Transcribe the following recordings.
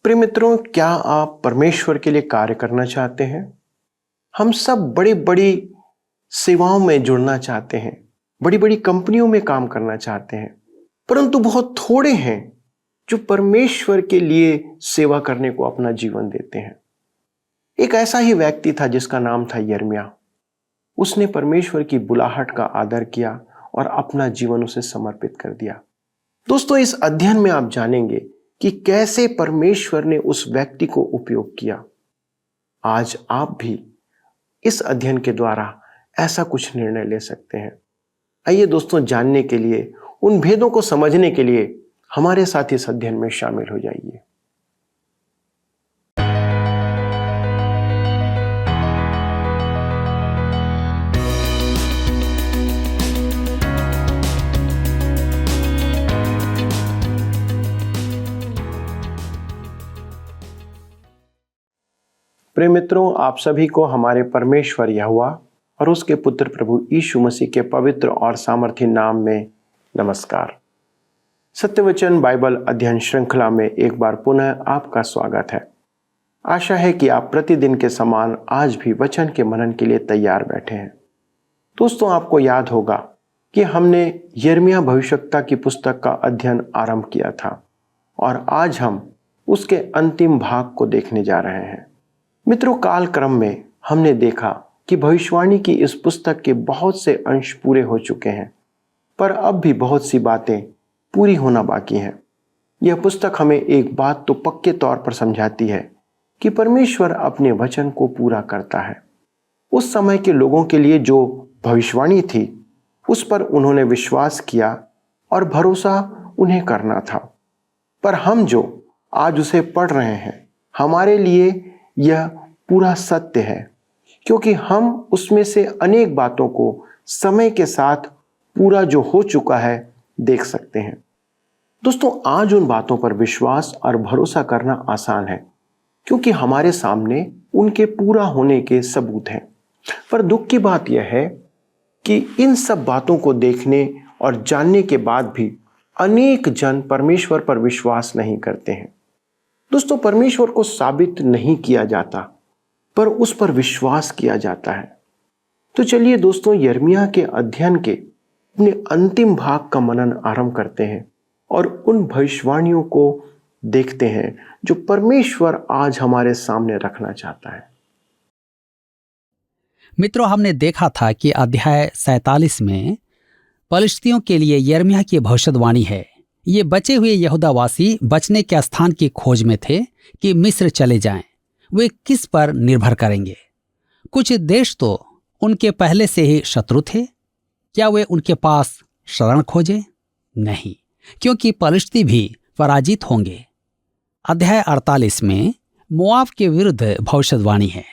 प्रिय मित्रों, क्या आप परमेश्वर के लिए कार्य करना चाहते हैं? हम सब बड़ी बड़ी सेवाओं में जुड़ना चाहते हैं, बड़ी बड़ी कंपनियों में काम करना चाहते हैं, परंतु बहुत थोड़े हैं जो परमेश्वर के लिए सेवा करने को अपना जीवन देते हैं। एक ऐसा ही व्यक्ति था जिसका नाम था यिर्मयाह। उसने परमेश्वर की बुलाहट का आदर किया और अपना जीवन उसे समर्पित कर दिया। दोस्तों, इस अध्ययन में आप जानेंगे कि कैसे परमेश्वर ने उस व्यक्ति को उपयोग किया। आज आप भी इस अध्ययन के द्वारा ऐसा कुछ निर्णय ले सकते हैं। आइए दोस्तों, जानने के लिए, उन भेदों को समझने के लिए हमारे साथ इस अध्ययन में शामिल हो जाइए। प्रिय मित्रों, आप सभी को हमारे परमेश्वर यहोवा और उसके पुत्र प्रभु यीशु मसीह के पवित्र और सामर्थी नाम में नमस्कार। सत्यवचन बाइबल अध्ययन श्रृंखला में एक बार पुनः आपका स्वागत है। आशा है कि आप प्रतिदिन के समान आज भी वचन के मनन के लिए तैयार बैठे हैं। दोस्तों, आपको याद होगा कि हमने यिर्मयाह भविष्यवक्ता की पुस्तक का अध्ययन आरंभ किया था और आज हम उसके अंतिम भाग को देखने जा रहे हैं। मित्रों, कालक्रम में हमने देखा कि भविष्यवाणी की इस पुस्तक के बहुत से अंश पूरे हो चुके हैं, पर अब भी बहुत सी बातें पूरी होना बाकी हैं। यह पुस्तक हमें एक बात तो पक्के तौर पर समझाती है कि परमेश्वर अपने वचन को पूरा करता है। उस समय के लोगों के लिए जो भविष्यवाणी थी, उस पर उन्होंने विश्वास किया और भरोसा उन्हें करना था। पर हम जो आज उसे पढ़ रहे हैं, हमारे लिए यह पूरा सत्य है, क्योंकि हम उसमें से अनेक बातों को समय के साथ पूरा जो हो चुका है देख सकते हैं। दोस्तों, आज उन बातों पर विश्वास और भरोसा करना आसान है, क्योंकि हमारे सामने उनके पूरा होने के सबूत हैं। पर दुख की बात यह है कि इन सब बातों को देखने और जानने के बाद भी अनेक जन परमेश्वर पर विश्वास नहीं करते हैं। दोस्तों, परमेश्वर को साबित नहीं किया जाता, पर उस पर विश्वास किया जाता है। तो चलिए दोस्तों, यिर्मयाह के अध्ययन के अपने अंतिम भाग का मनन आरंभ करते हैं और उन भविष्यवाणियों को देखते हैं जो परमेश्वर आज हमारे सामने रखना चाहता है। मित्रों, हमने देखा था कि अध्याय 47 में पलिश्तियों के लिए यिर्मयाह की भविष्यवाणी है। ये बचे हुए यहूदावासी बचने के स्थान की खोज में थे कि मिस्र चले जाएं। वे किस पर निर्भर करेंगे? कुछ देश तो उनके पहले से ही शत्रु थे। क्या वे उनके पास शरण खोजे? नहीं, क्योंकि पलिश्ती भी पराजित होंगे। अध्याय 48 में मोआब के विरुद्ध भविष्यवाणी है।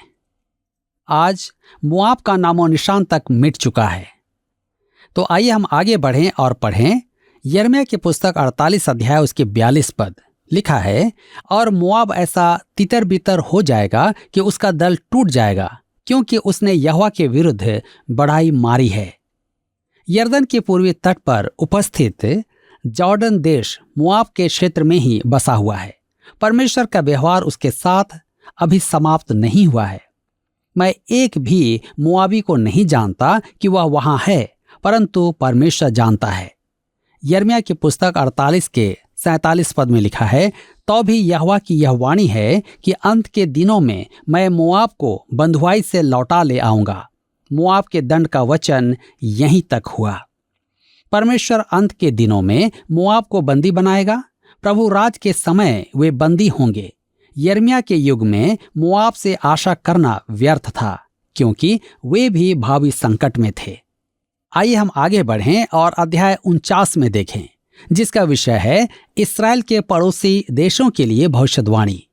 आज मोआब का नामो निशान तक मिट चुका है। तो आइए हम आगे बढ़ें और पढ़ें यिर्मयाह की पुस्तक 48 अध्याय उसके 42 पद। लिखा है, और मोआब ऐसा तितर बितर हो जाएगा कि उसका दल टूट जाएगा, क्योंकि उसने यहोवा के विरुद्ध बढ़ाई मारी है। यरदन के पूर्वी तट पर उपस्थित जॉर्डन देश मोआब के क्षेत्र में ही बसा हुआ है। परमेश्वर का व्यवहार उसके साथ अभी समाप्त नहीं हुआ है। मैं एक भी मोआबी को नहीं जानता कि वह वहां है, परंतु परमेश्वर जानता है। यिर्मयाह की पुस्तक 48 के 47 पद में लिखा है, तो भी यहोवा की यह वाणी है कि अंत के दिनों में मैं मोआब को बंधुआई से लौटा ले आऊंगा। मोआब के दंड का वचन यहीं तक हुआ। परमेश्वर अंत के दिनों में मोआब को बंदी बनाएगा। प्रभु राज के समय वे बंदी होंगे। यिर्मयाह के युग में मोआब से आशा करना व्यर्थ था, क्योंकि वे भी भावी संकट में थे। आइए हम आगे बढ़ें और अध्याय 49 में देखें, जिसका विषय है इस्राएल के पड़ोसी देशों के लिए भविष्यवाणी।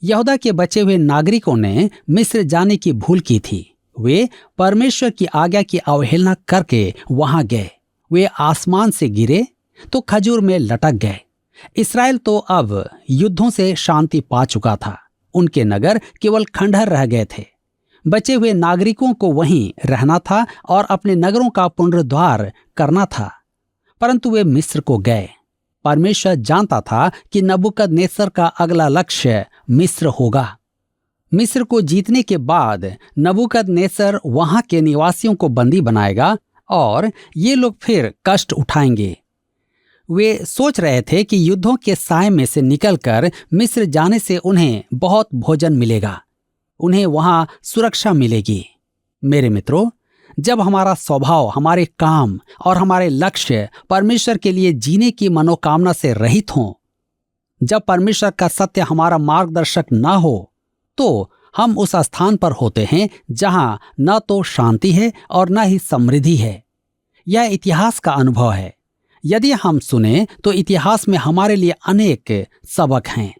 यहूदा के बचे हुए नागरिकों ने मिस्र जाने की भूल की थी। वे परमेश्वर की आज्ञा की अवहेलना करके वहां गए। वे आसमान से गिरे तो खजूर में लटक गए। इस्राएल तो अब युद्धों से शांति पा चुका था। उनके नगर केवल खंडहर रह गए थे। बचे हुए नागरिकों को वहीं रहना था और अपने नगरों का पुनरुद्धार करना था, परंतु वे मिस्र को गए। परमेश्वर जानता था कि नबूकदनेस्सर का अगला लक्ष्य मिस्र होगा। मिस्र को जीतने के बाद नबूकदनेस्सर वहां के निवासियों को बंदी बनाएगा और ये लोग फिर कष्ट उठाएंगे। वे सोच रहे थे कि युद्धों के साए में से निकलकर मिस्र जाने से उन्हें बहुत भोजन मिलेगा, उन्हें वहां सुरक्षा मिलेगी। मेरे मित्रों, जब हमारा स्वभाव, हमारे काम और हमारे लक्ष्य परमेश्वर के लिए जीने की मनोकामना से रहित हों, जब परमेश्वर का सत्य हमारा मार्गदर्शक ना हो, तो हम उस स्थान पर होते हैं जहां न तो शांति है और न ही समृद्धि है। यह इतिहास का अनुभव है। यदि हम सुने तो इतिहास में हमारे लिए अनेक सबक हैं।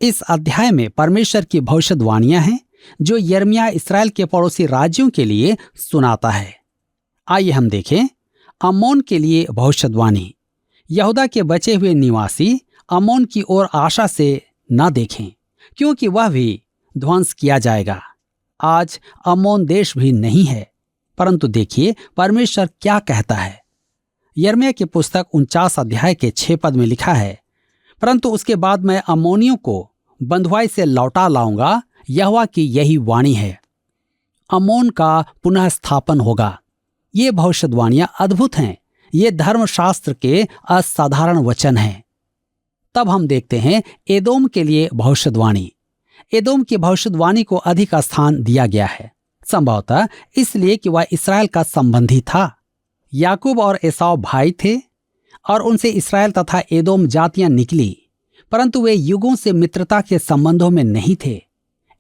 इस अध्याय में परमेश्वर की भविष्यवाणियां हैं जो यिर्मयाह इस्राएल के पड़ोसी राज्यों के लिए सुनाता है। आइए हम देखें अम्मोन के लिए भविष्यवाणी। यहूदा के बचे हुए निवासी अम्मोन की ओर आशा से न देखें, क्योंकि वह भी ध्वंस किया जाएगा। आज अम्मोन देश भी नहीं है, परंतु देखिए परमेश्वर क्या कहता है। यिर्मयाह की पुस्तक 49 अध्याय के 6 पद में लिखा है, परंतु उसके बाद मैं अम्मोनियों को बंधुआई से लौटा लाऊंगा, यहोवा की यही वाणी है। अम्मोन का पुनः स्थापन होगा। ये भविष्यवाणियां अद्भुत हैं। ये धर्मशास्त्र के असाधारण वचन हैं। तब हम देखते हैं एदोम के लिए भविष्यवाणी। एदोम की भविष्यवाणी को अधिक स्थान दिया गया है, संभवतः इसलिए कि वह इस्राएल का संबंधी था। याकूब और एसाव भाई थे और उनसे इस्राएल तथा एदोम जातियां निकली, परंतु वे युगों से मित्रता के संबंधों में नहीं थे।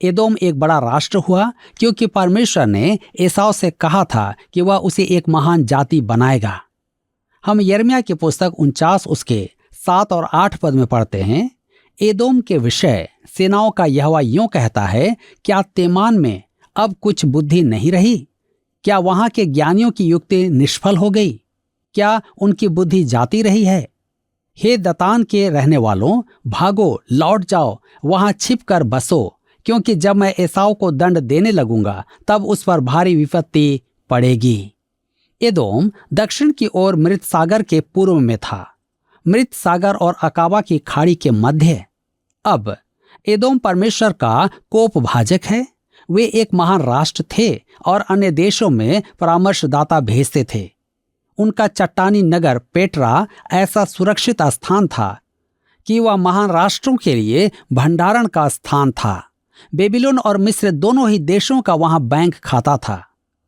एदोम एक बड़ा राष्ट्र हुआ क्योंकि परमेश्वर ने एसाव से कहा था कि वह उसे एक महान जाति बनाएगा। हम यिर्मयाह की पुस्तक 49 उसके 7 और 8 पद में पढ़ते हैं, एदोम के विषय सेनाओं का यहोवा यूं कहता है, क्या तेमान में अब कुछ बुद्धि नहीं रही? क्या वहां के ज्ञानियों की युक्ति निष्फल हो गई? क्या उनकी बुद्धि जाती रही है? हे दतान के रहने वालों, भागो, लौट जाओ, वहां छिप कर बसो, क्योंकि जब मैं एसाव को दंड देने लगूंगा तब उस पर भारी विपत्ति पड़ेगी। एदोम दक्षिण की ओर मृत सागर के पूर्व में था, मृत सागर और अकाबा की खाड़ी के मध्य। अब एदोम परमेश्वर का कोप भाजक है। वे एक महान राष्ट्र थे और अन्य देशों में परामर्शदाता भेजते थे। उनका चट्टानी नगर पेट्रा ऐसा सुरक्षित स्थान था कि वह महान राष्ट्रों के लिए भंडारण का स्थान था। बेबीलोन और मिस्र दोनों ही देशों का वहां बैंक खाता था।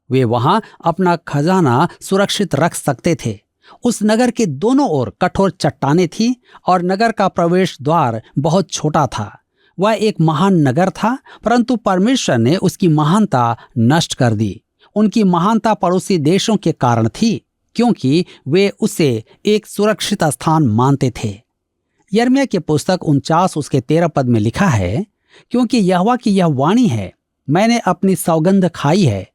वे वहां अपना खजाना सुरक्षित रख सकते थे। उस नगर के दोनों ओर कठोर चट्टानें थीं और नगर का प्रवेश द्वार बहुत छोटा था। वह एक महान नगर था, परंतु परमेश्वर ने उसकी महानता नष्ट कर दी। उनकी महानता पड़ोसी देशों के कारण थी, क्योंकि वे उसे एक सुरक्षित स्थान मानते थे। यिर्मयाह की पुस्तक 49 उसके 13 पद में लिखा है, क्योंकि यहोवा की यह वाणी है, मैंने अपनी सौगंध खाई है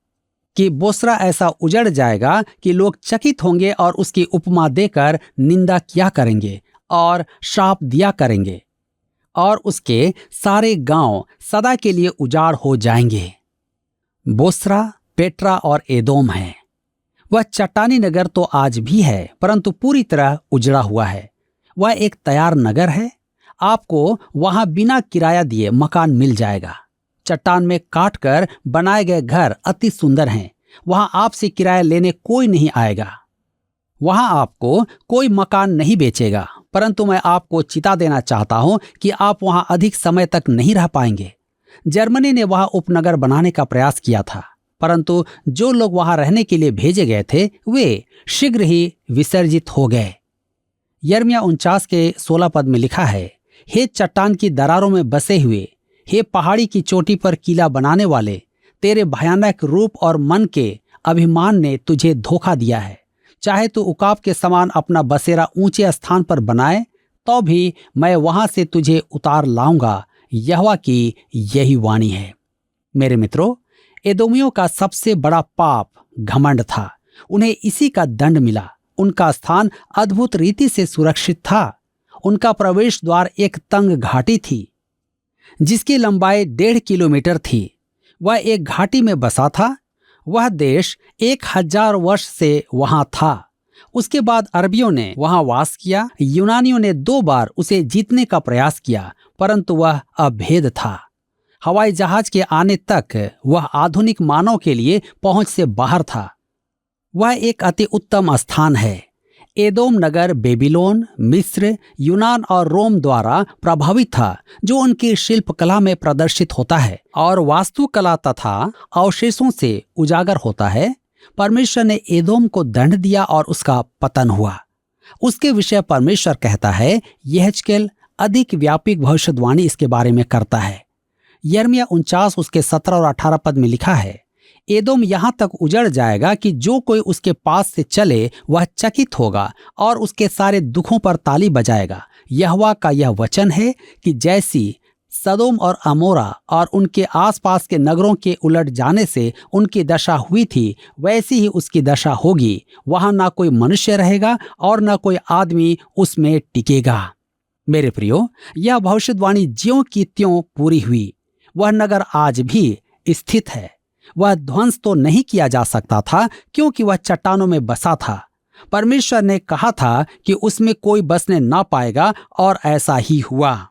कि बोस्रा ऐसा उजड़ जाएगा कि लोग चकित होंगे और उसकी उपमा देकर निंदा किया करेंगे और शाप दिया करेंगे, और उसके सारे गांव सदा के लिए उजाड़ हो जाएंगे। बोस्रा, पेट्रा और एदोम है। वह चट्टानी नगर तो आज भी है, परंतु पूरी तरह उजड़ा हुआ है। वह एक तैयार नगर है। आपको वहां बिना किराया दिए मकान मिल जाएगा। चट्टान में काटकर बनाए गए घर अति सुंदर हैं। वहां आपसे किराया लेने कोई नहीं आएगा। वहां आपको कोई मकान नहीं बेचेगा, परंतु मैं आपको चिता देना चाहता हूं कि आप वहां अधिक समय तक नहीं रह पाएंगे। जर्मनी ने वहां उपनगर बनाने का प्रयास किया था, परंतु जो लोग वहां रहने के लिए भेजे गए थे वे शीघ्र ही विसर्जित हो गए। यिर्मयाह 49 के 16 पद में लिखा है, हे चट्टान की दरारों में बसे हुए, हे पहाड़ी की चोटी पर किला बनाने वाले, तेरे भयानक रूप और मन के अभिमान ने तुझे धोखा दिया है। चाहे तू उकाब के समान अपना बसेरा ऊंचे स्थान पर बनाए, तो भी मैं वहां से तुझे उतार लाऊंगा। यहोवा की यही वाणी है। मेरे मित्रों, एदोमियों का सबसे बड़ा पाप घमंड था। उन्हें इसी का दंड मिला। उनका स्थान अद्भुत रीति से सुरक्षित था। उनका प्रवेश द्वार एक तंग घाटी थी जिसकी लंबाई 1.5 किलोमीटर थी। वह एक घाटी में बसा था। वह देश 1000 वर्ष से वहां था। उसके बाद अरबियों ने वहां वास किया। यूनानियों ने 2 बार उसे जीतने का प्रयास किया, परंतु वह अभेद था। हवाई जहाज के आने तक वह आधुनिक मानव के लिए पहुंच से बाहर था। वह एक अति उत्तम स्थान है। एदोम नगर बेबीलोन, मिस्र, यूनान और रोम द्वारा प्रभावित था, जो उनकी शिल्पकला में प्रदर्शित होता है और वास्तुकला तथा अवशेषों से उजागर होता है। परमेश्वर ने एदोम को दंड दिया और उसका पतन हुआ। उसके विषय परमेश्वर कहता है, यहेजकेल अधिक व्यापक भविष्यवाणी इसके बारे में करता है। यिर्मयाह 49 उसके 17 और 18 पद में लिखा है, एदोम यहाँ तक उजड़ जाएगा कि जो कोई उसके पास से चले वह चकित होगा और उसके सारे दुखों पर ताली बजाएगा। यहोवा का यह वचन है कि जैसी सदोम और अमोरा और उनके आसपास के नगरों के उलट जाने से उनकी दशा हुई थी, वैसी ही उसकी दशा होगी। वहां ना कोई मनुष्य रहेगा और ना कोई आदमी उसमें टिकेगा। मेरे प्रियो, यह भविष्यवाणी ज्यों की त्यों पूरी हुई। वह नगर आज भी स्थित है। वह ध्वंस तो नहीं किया जा सकता था, क्योंकि वह चट्टानों में बसा था। परमेश्वर ने कहा था कि उसमें कोई बसने ना पाएगा, और ऐसा ही हुआ।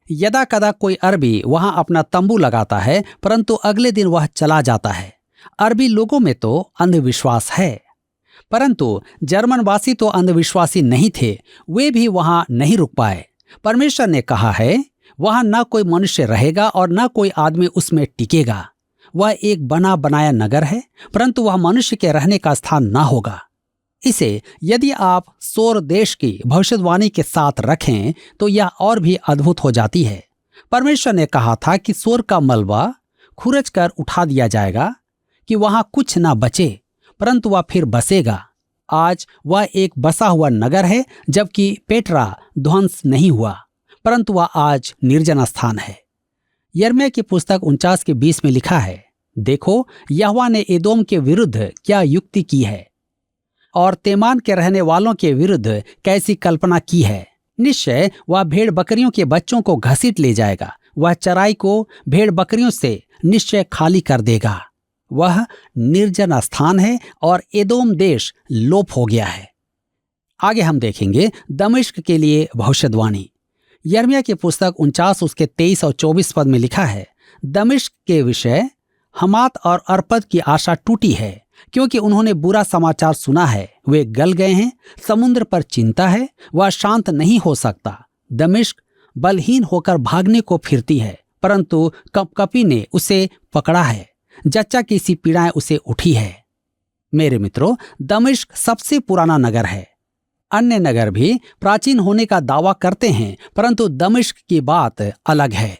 यदा कदा कोई अरबी वहां अपना तंबू लगाता है, परंतु अगले दिन वह चला जाता है। अरबी लोगों में तो अंधविश्वास है, परंतु जर्मनवासी तो अंधविश्वासी नहीं थे। वे भी वहां नहीं रुक पाए। परमेश्वर ने कहा है, वहां ना कोई मनुष्य रहेगा और ना कोई आदमी उसमें टिकेगा। वह एक बना बनाया नगर है, परंतु वह मनुष्य के रहने का स्थान ना होगा। इसे यदि आप सोर देश की भविष्यवाणी के साथ रखें तो यह और भी अद्भुत हो जाती है। परमेश्वर ने कहा था कि सोर का मलबा खुरच कर उठा दिया जाएगा, कि वहां कुछ ना बचे, परंतु वह फिर बसेगा। आज वह एक बसा हुआ नगर है, जबकि पेट्रा ध्वंस नहीं हुआ, परंतु वह आज निर्जन स्थान है। यिर्मयाह की पुस्तक 49 के 20 में लिखा है, देखो यहोवा ने एदोम के विरुद्ध क्या युक्ति की है और तेमान के रहने वालों के विरुद्ध कैसी कल्पना की है। निश्चय वह भेड़ बकरियों के बच्चों को घसीट ले जाएगा। वह चराई को भेड़ बकरियों से निश्चय खाली कर देगा। वह निर्जन स्थान है और एदोम देश लोप हो गया है। आगे हम देखेंगे दमिश्क के लिए भविष्यवाणी। यिर्मयाह की पुस्तक 49 उसके 23 और 24 पद में लिखा है, दमिश्क के विषय हमात और अर्पद की आशा टूटी है, क्योंकि उन्होंने बुरा समाचार सुना है। वे गल गए हैं, समुद्र पर चिंता है, वह शांत नहीं हो सकता। दमिश्क बलहीन होकर भागने को फिरती है, परंतु कपकपी ने उसे पकड़ा है। जच्चा की सी पीड़ाएं उसे उठी है। मेरे मित्रों, दमिश्क सबसे पुराना नगर है। अन्य नगर भी प्राचीन होने का दावा करते हैं, परंतु दमिश्क की बात अलग है।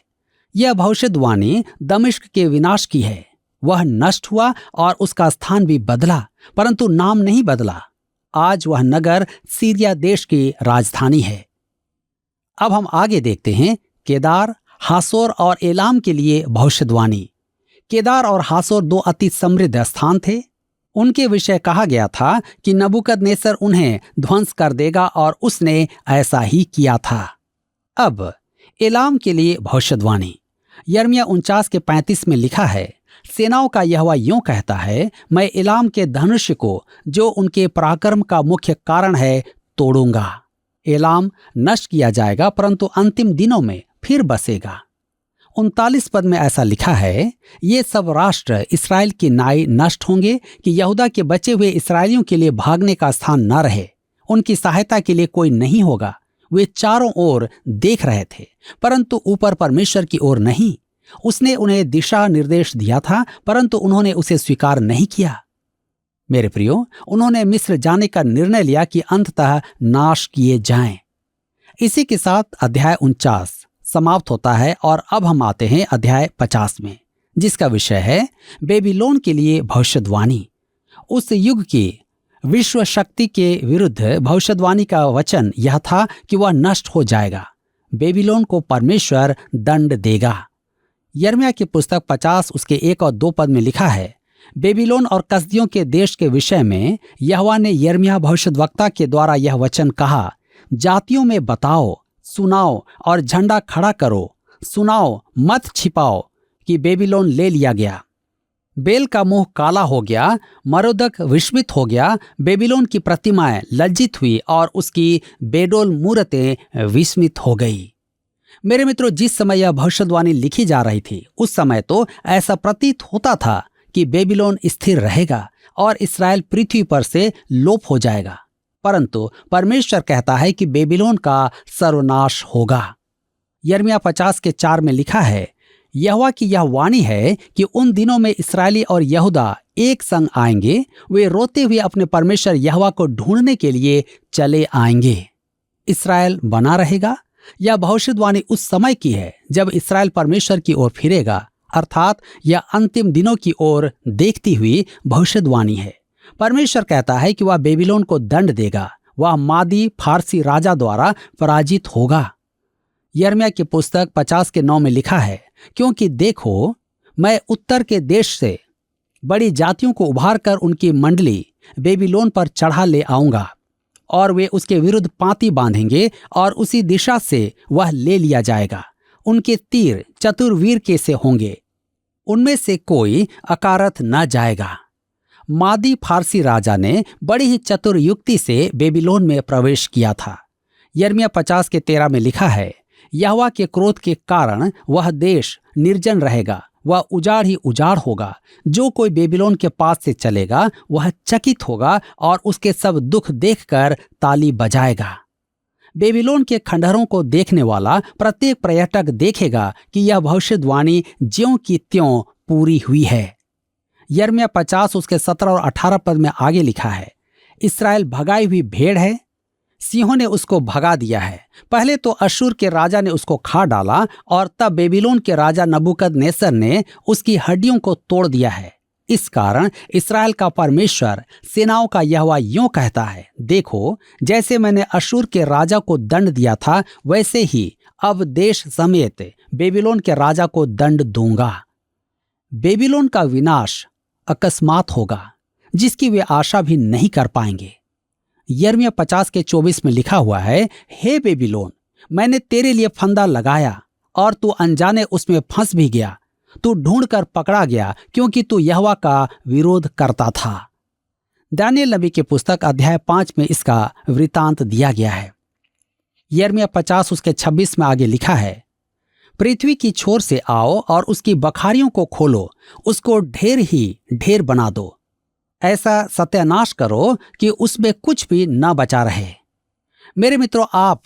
यह भविष्यवाणी दमिश्क के विनाश की है। वह नष्ट हुआ और उसका स्थान भी बदला, परंतु नाम नहीं बदला। आज वह नगर सीरिया देश की राजधानी है। अब हम आगे देखते हैं केदार, हासोर और एलाम के लिए भविष्यवाणी। केदार और हासोर 2 अति समृद्ध स्थान थे। उनके विषय कहा गया था कि नबूकदनेस्सर उन्हें ध्वंस कर देगा, और उसने ऐसा ही किया था। अब एलाम के लिए भविष्यवाणी। यिर्मयाह 49 के 35 में लिखा है, सेनाओं का यहोवा यूं कहता है, मैं एलाम के धनुष को, जो उनके पराक्रम का मुख्य कारण है, तोड़ूंगा। एलाम नष्ट किया जाएगा, परंतु अंतिम दिनों में फिर बसेगा। 39 पद में ऐसा लिखा है, ये सब राष्ट्र इसराइल की नाई नष्ट होंगे कि यहूदा के बचे हुए इसराइलियों के लिए भागने का स्थान न रहे। उनकी सहायता के लिए कोई नहीं होगा। वे चारों ओर देख रहे थे, परंतु ऊपर परमेश्वर की ओर नहीं। उसने उन्हें दिशा निर्देश दिया था, परंतु उन्होंने उसे स्वीकार नहीं किया। मेरे प्रियो, उन्होंने मिस्र जाने का निर्णय लिया कि अंततः नाश किए जाएं। इसी के साथ अध्याय 49 समाप्त होता है, और अब हम आते हैं अध्याय 50 में, जिसका विषय है बेबीलोन के लिए भविष्यवाणी। उस युग की विश्व शक्ति के विरुद्ध भविष्यवाणी का वचन यह था कि वह नष्ट हो जाएगा। बेबीलोन को परमेश्वर दंड देगा। यिर्मयाह की पुस्तक 50 उसके 1 और 2 पद में लिखा है, बेबीलोन और कसदियों के देश के विषय में यहोवा ने यिर्मयाह भविष्यद्वक्ता के द्वारा यह वचन कहा, जातियों में बताओ, सुनाओ और झंडा खड़ा करो, सुनाओ मत छिपाओ कि बेबीलोन ले लिया गया। बेल का मुंह काला हो गया, मरोदक विस्मित हो गया, बेबीलोन की प्रतिमाएं लज्जित हुई और उसकी बेडोल मूरतें विस्मित हो गई। मेरे मित्रों, जिस समय यह भविष्यवाणी लिखी जा रही थी उस समय तो ऐसा प्रतीत होता था कि बेबीलोन स्थिर रहेगा और इस्राएल पृथ्वी पर से लोप हो जाएगा, परंतु परमेश्वर कहता है कि बेबीलोन का सर्वनाश होगा। यिर्मयाह 50:4 में लिखा है, यहोवा की यह वाणी है कि उन दिनों में इस्राएली और यहूदा एक संग आएंगे, वे रोते हुए अपने परमेश्वर यहोवा को ढूंढने के लिए चले आएंगे। इस्राएल बना रहेगा। यह भविष्यवाणी उस समय की है जब इस्राएल परमेश्वर की ओर फिरेगा, अर्थात यह अंतिम दिनों की ओर देखती हुई भविष्यवाणी है। परमेश्वर कहता है कि वह बेबीलोन को दंड देगा, वह मादी फारसी राजा द्वारा पराजित होगा। यिर्मयाह की पुस्तक 50:9 में लिखा है, क्योंकि देखो, मैं उत्तर के देश से बड़ी जातियों को उभार कर उनकी मंडली बेबीलोन पर चढ़ा ले आऊंगा और वे उसके विरुद्ध पांति बांधेंगे और उसी दिशा से वह ले लिया जाएगा। उनके तीर चतुर्वीर के से होंगे, उनमें से कोई अकारथ न जाएगा। मादी फारसी राजा ने बड़ी ही चतुर युक्ति से बेबीलोन में प्रवेश किया था। यिर्मयाह 50:13 में लिखा है, यहोवा के क्रोध के कारण वह देश निर्जन रहेगा, वह उजाड़ ही उजाड़ होगा। जो कोई बेबीलोन के पास से चलेगा वह चकित होगा और उसके सब दुख देखकर ताली बजाएगा। बेबीलोन के खंडहरों को देखने वाला प्रत्येक पर्यटक देखेगा कि यह भविष्यवाणी ज्यों की त्यों पूरी हुई है। यिर्मयाह 50 उसके 17 और 18 पद में आगे लिखा है, इस्राएल भगाई हुई भेड़ है, सिंहों ने उसको भगा दिया है। पहले तो अश्शूर के राजा ने उसको खा डाला और तब बेबीलोन के राजा नबूकदनेस्सर ने उसकी हड्डियों को तोड़ दिया है। इस कारण इस्राएल का परमेश्वर सेनाओं का यहोवा यूं कहता है, देखो, जैसे मैंने अश्शूर के राजा को दंड दिया था वैसे ही अब देश समेत बेबीलोन के राजा को दंड दूंगा। बेबीलोन का विनाश अकस्मात होगा, जिसकी वे आशा भी नहीं कर पाएंगे। यिर्मयाह 50:24 में लिखा हुआ है, हे बेबीलोन, मैंने तेरे लिए फंदा लगाया और तू अनजाने उसमें फंस भी गया। तू ढूंढ कर पकड़ा गया, क्योंकि तू यहोवा का विरोध करता था। दानियेल नबी की पुस्तक अध्याय 5 में इसका वृतांत दिया गया है। यिर्मयाह 50 उसके 26 में आगे लिखा है, पृथ्वी की छोर से आओ और उसकी बखारियों को खोलो, उसको ढेर ही ढेर बना दो, ऐसा सत्यानाश करो कि उसमें कुछ भी न बचा रहे। मेरे मित्रों, आप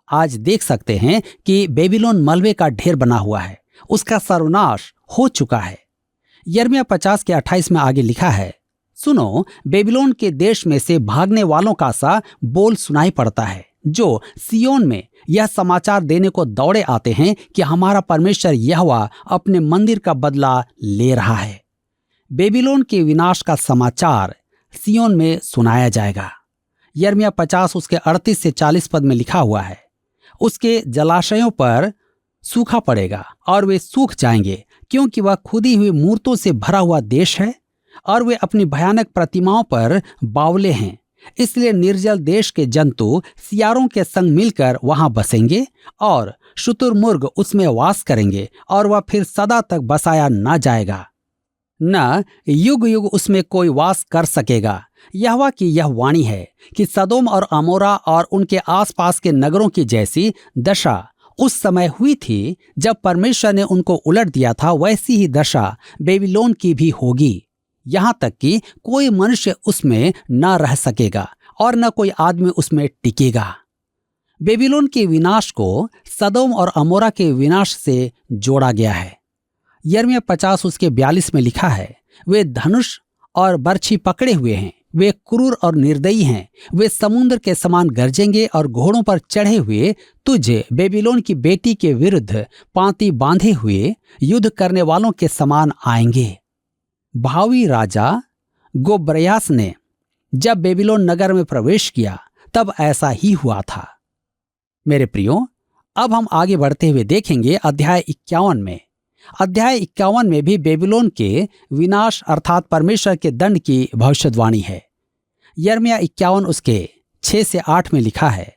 आज देख सकते हैं कि बेबीलोन मलबे का ढेर बना हुआ है, उसका सर्वनाश हो चुका है। यिर्मयाह 50:28 में आगे लिखा है, सुनो, बेबीलोन के देश में से भागने वालों का सा बोल सुनाई पड़ता है, जो सियोन में यह समाचार देने को दौड़े आते हैं कि हमारा परमेश्वर यहोवा अपने मंदिर का बदला ले रहा है। बेबीलोन के विनाश का समाचार सियोन में सुनाया जाएगा। यिर्मयाह 50 उसके 38 से 40 पद में लिखा हुआ है, उसके जलाशयों पर सूखा पड़ेगा और वे सूख जाएंगे, क्योंकि वह खुदी हुई मूर्तों से भरा हुआ देश है और वे अपनी भयानक प्रतिमाओं पर बावले हैं। इसलिए निर्जल देश के जंतु सियारों के संग मिलकर वहां बसेंगे और शुतुरमुर्ग उसमें वास करेंगे और वह फिर सदा तक बसाया न जाएगा, न युग युग उसमें कोई वास कर सकेगा। यहोवा की यह वाणी है कि सदोम और अमोरा और उनके आसपास के नगरों की जैसी दशा उस समय हुई थी जब परमेश्वर ने उनको उलट दिया था, वैसी ही दशा बेबीलोन की भी होगी, यहाँ तक कि कोई मनुष्य उसमें न रह सकेगा और न कोई आदमी उसमें टिकेगा। बेबीलोन के विनाश को सदोम और अमोरा के विनाश से जोड़ा गया है। यिर्मयाह 50 उसके 42 में लिखा है, वे धनुष और बर्छी पकड़े हुए हैं, वे क्रूर और निर्दयी हैं, वे समुद्र के समान गरजेंगे और घोड़ों पर चढ़े हुए तुझे बेबीलोन की बेटी के विरुद्ध पांति बांधे हुए युद्ध करने वालों के समान आएंगे। भावी राजा गोब्रयास ने जब बेबीलोन नगर में प्रवेश किया तब ऐसा ही हुआ था। मेरे प्रियो, अब हम आगे बढ़ते हुए देखेंगे अध्याय 51 में। अध्याय 51 में भी बेबीलोन के विनाश अर्थात परमेश्वर के दंड की भविष्यवाणी है। यिर्मयाह 51 उसके 6 से 8 में लिखा है,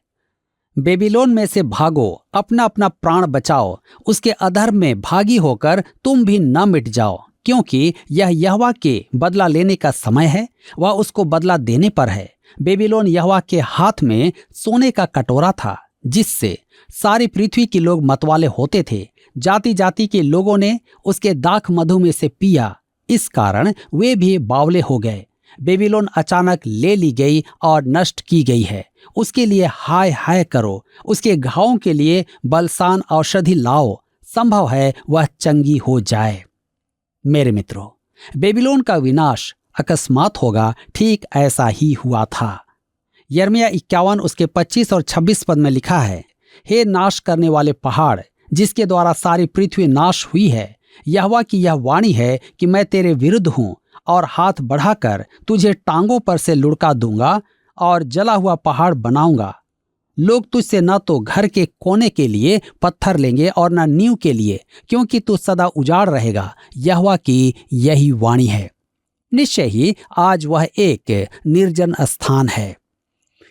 बेबीलोन में से भागो, अपना अपना प्राण बचाओ, उसके अधर्म में भागी होकर तुम भी न मिट जाओ, क्योंकि यह यहोवा के बदला लेने का समय है, वह उसको बदला देने पर है। बेबीलोन यहोवा के हाथ में सोने का कटोरा था, जिससे सारी पृथ्वी के लोग मतवाले होते थे। जाति जाति के लोगों ने उसके दाख मधु में से पिया, इस कारण वे भी बावले हो गए। बेबीलोन अचानक ले ली गई और नष्ट की गई है। उसके लिए हाय हाय करो, उसके घावों के लिए बलसान औषधि लाओ, संभव है वह चंगी हो जाए। मेरे मित्रों, बेबीलोन का विनाश अकस्मात होगा, ठीक ऐसा ही हुआ था। यिर्मयाह 51 उसके 25 और 26 पद में लिखा है, हे नाश करने वाले पहाड़, जिसके द्वारा सारी पृथ्वी नाश हुई है, यहोवा की यह वाणी है कि मैं तेरे विरुद्ध हूं और हाथ बढ़ाकर तुझे टांगों पर से लुढ़का दूंगा और जला हुआ पहाड़ बनाऊंगा। लोग तुझसे न तो घर के कोने के लिए पत्थर लेंगे और न नींव के लिए, क्योंकि तू सदा उजाड़ रहेगा। यहोवा की यही वाणी है। निश्चय ही आज वह एक निर्जन स्थान है।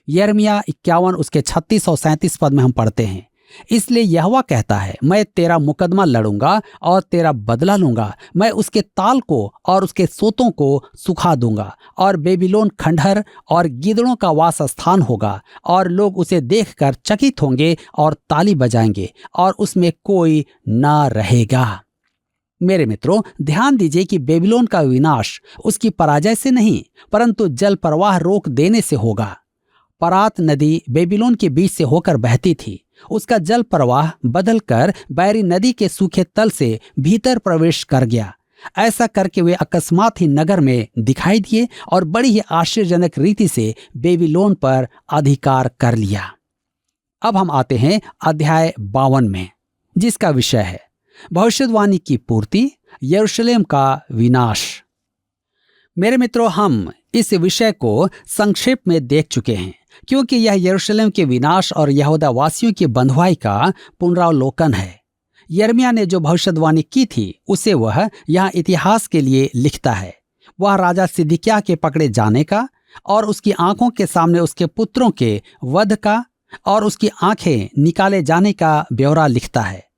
यिर्मयाह 51 उसके 36 और 37 पद में हम पढ़ते हैं, इसलिए यहोवा कहता है, मैं तेरा मुकदमा लड़ूंगा और तेरा बदला लूंगा। मैं उसके ताल को और उसके सोतों को सुखा दूंगा, और बेबीलोन खंडहर और गीदड़ों का वास स्थान होगा, और लोग उसे देखकर चकित होंगे और ताली बजाएंगे, और उसमें कोई ना रहेगा। मेरे मित्रों, ध्यान दीजिए कि बेबीलोन का विनाश उसकी पराजय से नहीं, परंतु जल प्रवाह रोक देने से होगा। परात नदी बेबीलोन के बीच से होकर बहती थी। उसका जल प्रवाह बदलकर बैरी नदी के सूखे तल से भीतर प्रवेश कर गया। ऐसा करके वे अकस्मात ही नगर में दिखाई दिए और बड़ी ही आश्चर्यजनक रीति से बेबीलोन पर अधिकार कर लिया। अब हम आते हैं अध्याय 52 में, जिसका विषय है भविष्यवाणी की पूर्ति, यरूशलेम का विनाश। मेरे मित्रों, हम इस विषय को संक्षेप में देख चुके हैं, क्योंकि यह यरूशलेम के विनाश और यहूदा वासियों की बंधुआई का पुनरावलोकन है। यिर्मयाह ने जो भविष्यवाणी की थी, उसे वह यहाँ इतिहास के लिए लिखता है। वह राजा सिदकिय्याह के पकड़े जाने का और उसकी आंखों के सामने उसके पुत्रों के वध का और उसकी आंखें निकाले जाने का ब्यौरा लिखता है।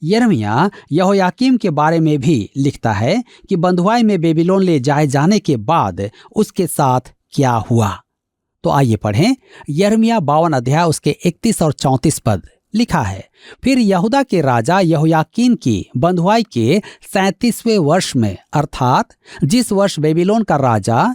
यिर्मयाह यहोयाकीम के बारे में भी लिखता है कि बंधुआई में बेबीलोन ले जाए जाने के बाद उसके साथ क्या हुआ। तो आइए पढ़ें यिर्मयाह 52 अध्याय उसके 31 और 34 पद। लिखा है, फिर यहूदा के राजा यहोयाकीन की बंधुआई के 37वें वर्ष में, अर्थात जिस वर्ष बेबीलोन का राजा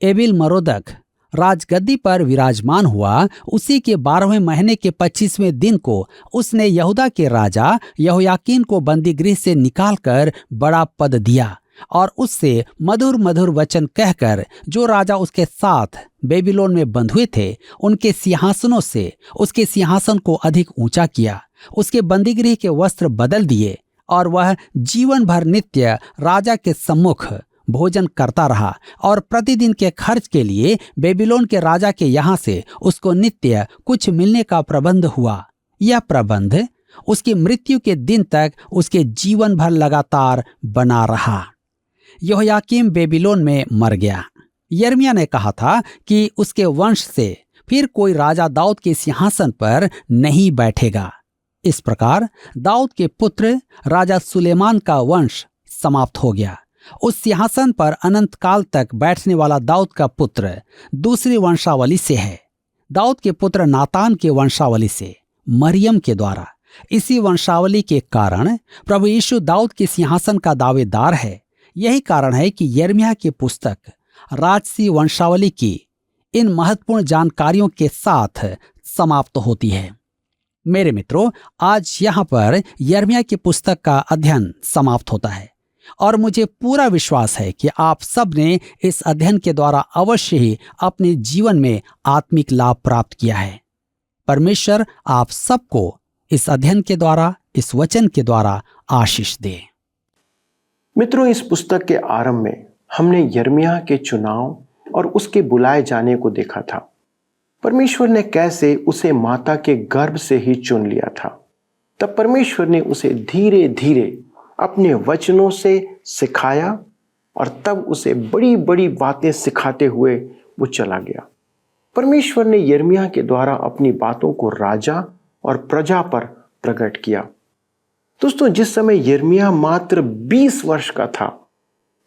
एबिल मरोदक राजगद्दी पर विराजमान हुआ, उसी के 12वें महीने के 25वें दिन को उसने यहूदा के राजा यहोयाकीन को बंदीगृह से निकालकर बड़ा पद दिया और उससे मधुर मधुर वचन कहकर जो राजा उसके साथ बेबीलोन में बंधुए थे, उनके सिंहासनों से उसके सिंहासन को अधिक ऊंचा किया। उसके बंदीगृह के वस्त्र बदल दिए और वह जीवन भर नित्य राजा के सम्मुख भोजन करता रहा और प्रतिदिन के खर्च के लिए बेबीलोन के राजा के यहाँ से उसको नित्य कुछ मिलने का प्रबंध हुआ। यह प्रबंध उसकी मृत्यु के दिन तक उसके जीवन भर लगातार बना रहा। यहोयाकीम बेबीलोन में मर गया। यिर्मयाह ने कहा था कि उसके वंश से फिर कोई राजा दाऊद के सिंहासन पर नहीं बैठेगा। इस प्रकार दाऊद के पुत्र राजा सुलेमान का वंश समाप्त हो गया। उस सिंहासन पर अनंत काल तक बैठने वाला दाऊद का पुत्र दूसरी वंशावली से है, दाऊद के पुत्र नातान के वंशावली से, मरियम के द्वारा। इसी वंशावली के कारण प्रभु यीशु दाऊद के सिंहासन का दावेदार है। यही कारण है कि यिर्मयाह की पुस्तक राजसी वंशावली की इन महत्वपूर्ण जानकारियों के साथ समाप्त होती है। मेरे मित्रों, आज यहाँ पर यिर्मयाह की पुस्तक का अध्ययन समाप्त होता है और मुझे पूरा विश्वास है कि आप सब ने इस अध्ययन के द्वारा अवश्य ही अपने जीवन में आत्मिक लाभ प्राप्त किया है। परमेश्वर आप सबको इस अध्ययन के द्वारा, इस वचन के द्वारा आशीष दे। मित्रों, इस पुस्तक के आरंभ में हमने यिर्मयाह के चुनाव और उसके बुलाए जाने को देखा था। परमेश्वर ने कैसे उसे माता के गर्भ से ही चुन लिया था। तब परमेश्वर ने उसे धीरे धीरे अपने वचनों से सिखाया और तब उसे बड़ी बड़ी बातें सिखाते हुए वो चला गया। परमेश्वर ने यिर्मयाह के द्वारा अपनी बातों को राजा और प्रजा पर प्रकट किया। दोस्तों, जिस समय यिर्मयाह मात्र 20 वर्ष का था,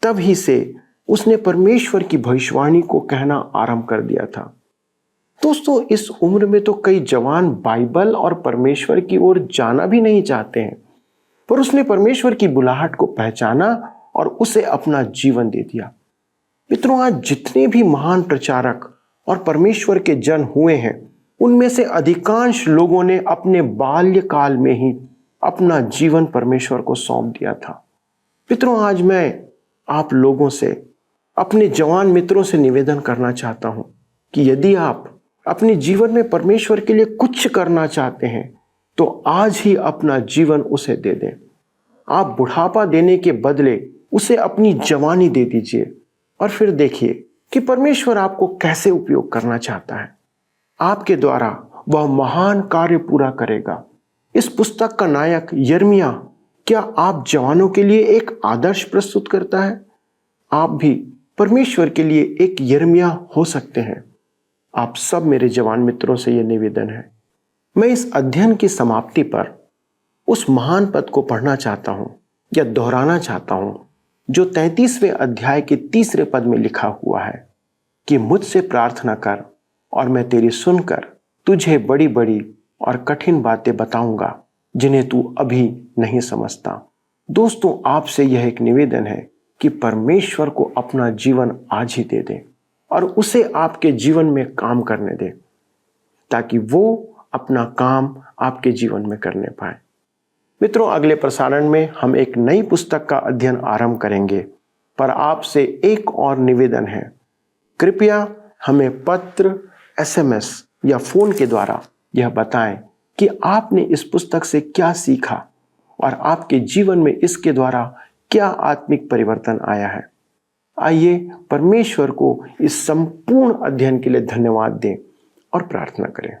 तभी से उसने परमेश्वर की भविष्यवाणी को कहना आरंभ कर दिया था। दोस्तों, इस उम्र में तो कई जवान बाइबल और परमेश्वर की ओर जाना भी नहीं चाहते हैं, पर उसने परमेश्वर की बुलाहट को पहचाना और उसे अपना जीवन दे दिया। मित्रों, आज जितने भी महान प्रचारक और परमेश्वर के जन हुए हैं, उनमें से अधिकांश लोगों ने अपने बाल्यकाल में ही अपना जीवन परमेश्वर को सौंप दिया था। मित्रों, आज मैं आप लोगों से, अपने जवान मित्रों से निवेदन करना चाहता हूं कि यदि आप अपने जीवन में परमेश्वर के लिए कुछ करना चाहते हैं तो आज ही अपना जीवन उसे दे दें। आप बुढ़ापा देने के बदले उसे अपनी जवानी दे दीजिए और फिर देखिए कि परमेश्वर आपको कैसे उपयोग करना चाहता है। आपके द्वारा वह महान कार्य पूरा करेगा। इस पुस्तक का नायक यिर्मयाह क्या आप जवानों के लिए एक आदर्श प्रस्तुत करता है? आप भी परमेश्वर के लिए एक यिर्मयाह हो सकते हैं। आप सब मेरे जवान मित्रों से यह निवेदन है। मैं इस अध्ययन की समाप्ति पर उस महान पद को पढ़ना चाहता हूं या दोहराना चाहता हूं जो 33वें अध्याय के 3 पद में लिखा हुआ है कि मुझसे प्रार्थना कर और मैं तेरी सुनकर तुझे बड़ी बड़ी और कठिन बातें बताऊंगा जिन्हें तू अभी नहीं समझता। दोस्तों, आपसे यह एक निवेदन है कि परमेश्वर को अपना जीवन आज ही दे दें और उसे आपके जीवन में काम करने दें ताकि वो अपना काम आपके जीवन में करने पाए। मित्रों, अगले प्रसारण में हम एक नई पुस्तक का अध्ययन आरंभ करेंगे, पर आपसे एक और निवेदन है। कृपया हमें पत्र, SMS या फोन के द्वारा यह बताएं कि आपने इस पुस्तक से क्या सीखा और आपके जीवन में इसके द्वारा क्या आत्मिक परिवर्तन आया है। आइए परमेश्वर को इस संपूर्ण अध्ययन के लिए धन्यवाद दें और प्रार्थना करें।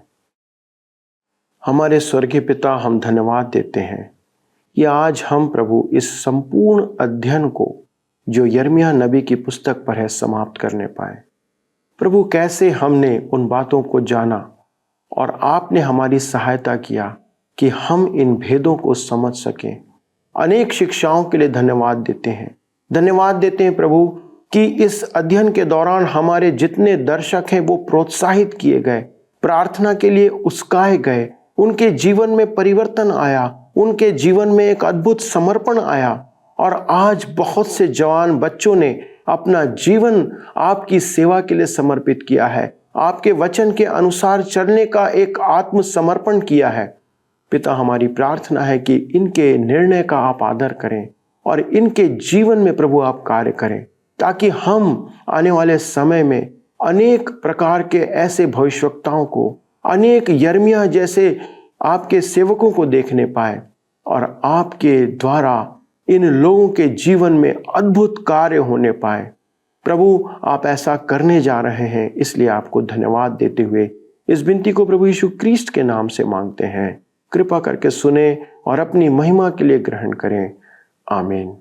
हमारे स्वर्गीय पिता, हम धन्यवाद देते हैं कि आज हम प्रभु इस संपूर्ण अध्ययन को जो यिर्मयाह नबी की पुस्तक पर है समाप्त करने पाए। प्रभु, कैसे हमने उन बातों को जाना और आपने हमारी सहायता किया कि हम इन भेदों को समझ सकें। अनेक शिक्षाओं के लिए धन्यवाद देते हैं। धन्यवाद देते हैं प्रभु कि इस अध्ययन के दौरान हमारे जितने दर्शक हैं वो प्रोत्साहित किए गए, प्रार्थना के लिए उस्काए गए, उनके जीवन में परिवर्तन आया, उनके जीवन में एक अद्भुत समर्पण आया और आज बहुत से जवान बच्चों ने अपना जीवन आपकी सेवा के लिए समर्पित किया है, आपके वचन के अनुसार चलने का एक आत्मसमर्पण किया है। पिता, हमारी प्रार्थना है कि इनके निर्णय का आप आदर करें और इनके जीवन में प्रभु आप कार्य करें ताकि हम आने वाले समय में अनेक प्रकार के ऐसे भविष्यवक्ताओं को, अनेक यिर्मयाह जैसे आपके सेवकों को देखने पाए और आपके द्वारा इन लोगों के जीवन में अद्भुत कार्य होने पाए। प्रभु, आप ऐसा करने जा रहे हैं, इसलिए आपको धन्यवाद देते हुए इस विनती को प्रभु यीशु क्रिस्ट के नाम से मांगते हैं। कृपा करके सुने और अपनी महिमा के लिए ग्रहण करें। आमीन।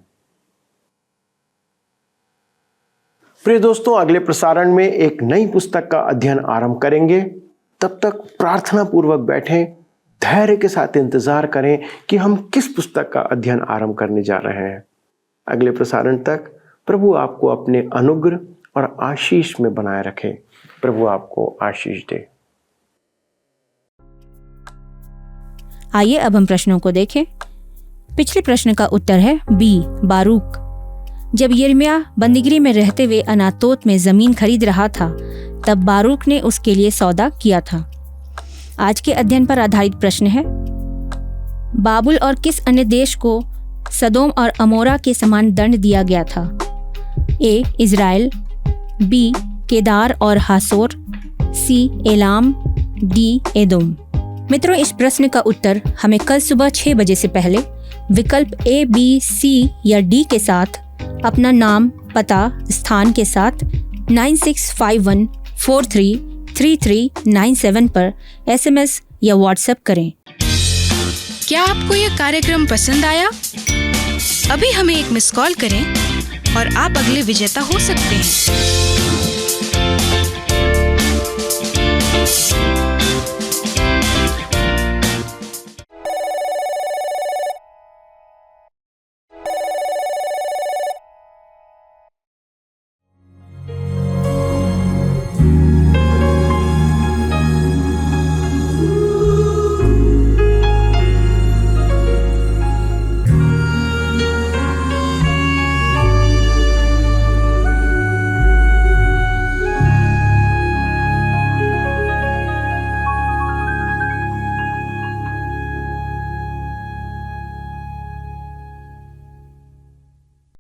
प्रिय दोस्तों, अगले प्रसारण में एक नई पुस्तक का अध्ययन आरंभ करेंगे। तब तक प्रार्थना पूर्वक बैठें, धैर्य के साथ इंतजार करें कि हम किस पुस्तक का अध्ययन आरंभ करने जा रहे हैं। अगले प्रसारण तक प्रभु आपको अपने अनुग्रह और आशीष में बनाए रखे। प्रभु आपको आशीष दे। आइए अब हम प्रश्नों को देखें। पिछले प्रश्न का उत्तर है बी, बारूक। जब यिर्मयाह बंदीगृह में रहते हुए अनातोत में जमीन खरीद रहा था, तब बारूक ने उसके लिए सौदा किया था। आज के अध्ययन पर आधारित प्रश्न है, बाबुल और किस अन्य देश को सदोम और अमोरा के समान दंड दिया गया था? ए, इजराइल, बी, केदार और हासोर, सी, एलाम, डी, एदोम। मित्रों, इस प्रश्न का उत्तर हमें कल सुबह 6 बजे से पहले विकल्प A, B, C या D के साथ अपना नाम, पता, स्थान के साथ 9651433397 पर SMS या WhatsApp करें। क्या आपको यह कार्यक्रम पसंद आया? अभी हमें एक मिस कॉल करें और आप अगले विजेता हो सकते हैं।